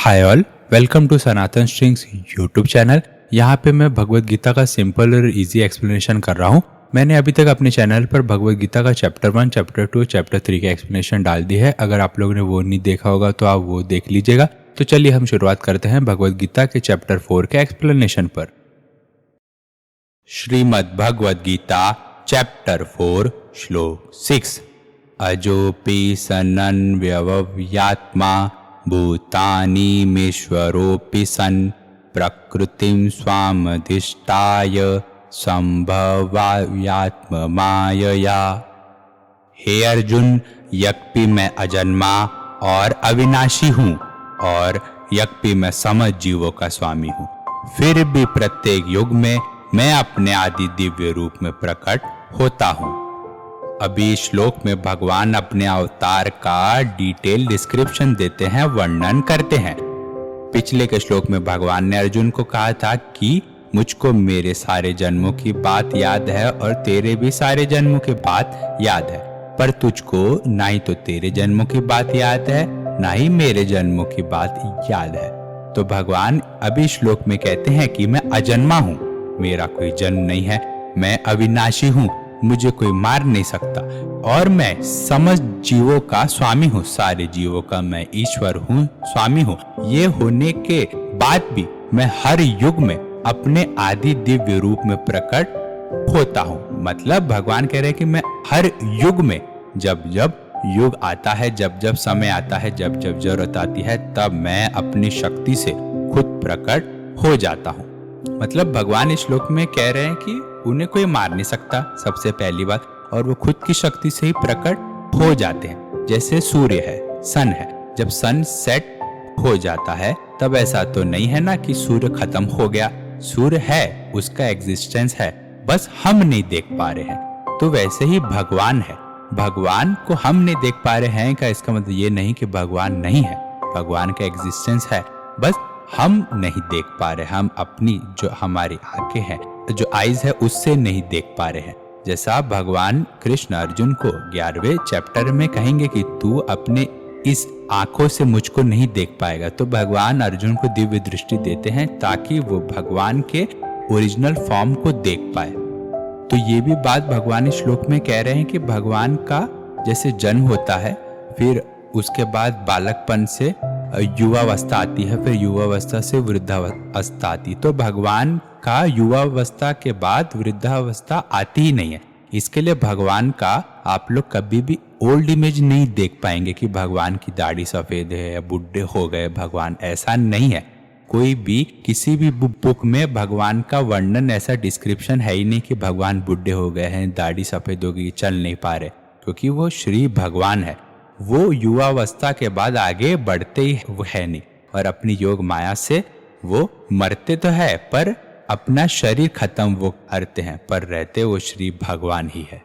Hi all, welcome to Sanatan Strings YouTube channel. यहाँ पे मैं भगवत गीता का सिंपल और इजी एक्सप्लेनेशन कर रहा हूँ। मैंने अभी तक अपने चैनल पर भगवत गीता का चैप्टर 1, चैप्टर 2, चैप्टर 3 का एक्सप्लेनेशन डाल दी है। अगर आप लोगों ने वो नहीं देखा होगा तो आप वो देख लीजिएगा। तो चलिए हम शुरुआत करते हैं भगवत गीता के चैप्टर 4 के एक्सप्लेनेशन पर। श्रीमद् भगवद गीता चैप्टर 4 श्लोक 6। अजोपि सनन् व्यवव्यात्मा भूतानि मीश्वरोऽपि सन् प्रकृतिं स्वामधिष्ठाय संभवायात्ममायया। हे अर्जुन, यद्यपि मैं अजन्मा और अविनाशी हूँ और यद्यपि मैं समस्त जीवों का स्वामी हूँ, फिर भी प्रत्येक युग में मैं अपने आदि दिव्य रूप में प्रकट होता हूँ। अभी श्लोक में भगवान अपने अवतार का डिटेल डिस्क्रिप्शन देते हैं, वर्णन करते हैं। पिछले के श्लोक में भगवान ने अर्जुन को कहा था कि मुझको मेरे सारे जन्मों की बात याद है और तेरे भी सारे जन्मों की बात याद है, पर तुझको ना ही तो तेरे जन्मों की बात याद है ना ही मेरे जन्मों की बात याद है। तो भगवान अभी श्लोक में कहते हैं कि मैं अजन्मा हूँ, मेरा कोई जन्म नहीं है, मैं अविनाशी हूँ, मुझे कोई मार नहीं सकता और मैं समस्त जीवों का स्वामी हूँ, सारे जीवों का मैं ईश्वर हूँ, स्वामी हूँ। ये होने के बाद भी मैं हर युग में अपने आदि दिव्य रूप में प्रकट होता हूँ। मतलब भगवान कह रहे हैं कि मैं हर युग में, जब जब युग आता है, जब जब समय आता है, जब जब जरूरत आती है, तब मैं अपनी शक्ति से खुद प्रकट हो जाता हूँ। मतलब भगवान इस श्लोक में कह रहे हैं कि उन्हें कोई मार नहीं सकता, सबसे पहली बात, और वो खुद की शक्ति से ही प्रकट हो जाते हैं। जैसे सूर्य है, सन है, जब सन सेट हो जाता है तब ऐसा तो नहीं है ना कि सूर्य खत्म हो गया। सूर्य है, उसका एग्जिस्टेंस है, बस हम नहीं देख पा रहे हैं। तो वैसे ही भगवान है, भगवान को हम नहीं देख पा रहे हैं का इसका मतलब ये नहीं कि भगवान नहीं है, भगवान का एग्जिस्टेंस है, बस हम नहीं देख पा रहे। हम अपनी जो हमारी आंखें हैं, जो आईज है, उससे नहीं देख पा रहे हैं। जैसा भगवान कृष्ण अर्जुन को 11वें चैप्टर में कहेंगे कि तू अपने इस आंखों से मुझको नहीं देख पाएगा, तो भगवान अर्जुन को दिव्य दृष्टि देते हैं ताकि वो भगवान के ओरिजिनल फॉर्म को देख पाए। तो ये भी बात भगवान इस श्लोक में कह रहे हैं कि भगवान का जैसे जन्म होता है, फिर उसके बाद बालकपन से युवावस्था आती है, फिर युवावस्था से वृद्धावस्था आती, तो भगवान का युवावस्था के बाद वृद्धावस्था आती ही नहीं है। इसके लिए भगवान का आप लोग कभी भी ओल्ड इमेज नहीं देख पाएंगे कि भगवान की दाढ़ी सफेद है या बुढ़े हो गए भगवान, ऐसा नहीं है। कोई भी किसी भी बुक में भगवान का वर्णन, ऐसा डिस्क्रिप्शन है ही नहीं कि भगवान बुढ़े हो गए हैं, दाढ़ी सफेद हो गई, चल नहीं पा रहे, क्योंकि वो श्री भगवान है। वो युवावस्था के बाद आगे बढ़ते ही वो है नहीं, और अपनी योग माया से वो मरते तो है पर अपना शरीर खत्म वो करते हैं, पर रहते वो श्री भगवान ही है।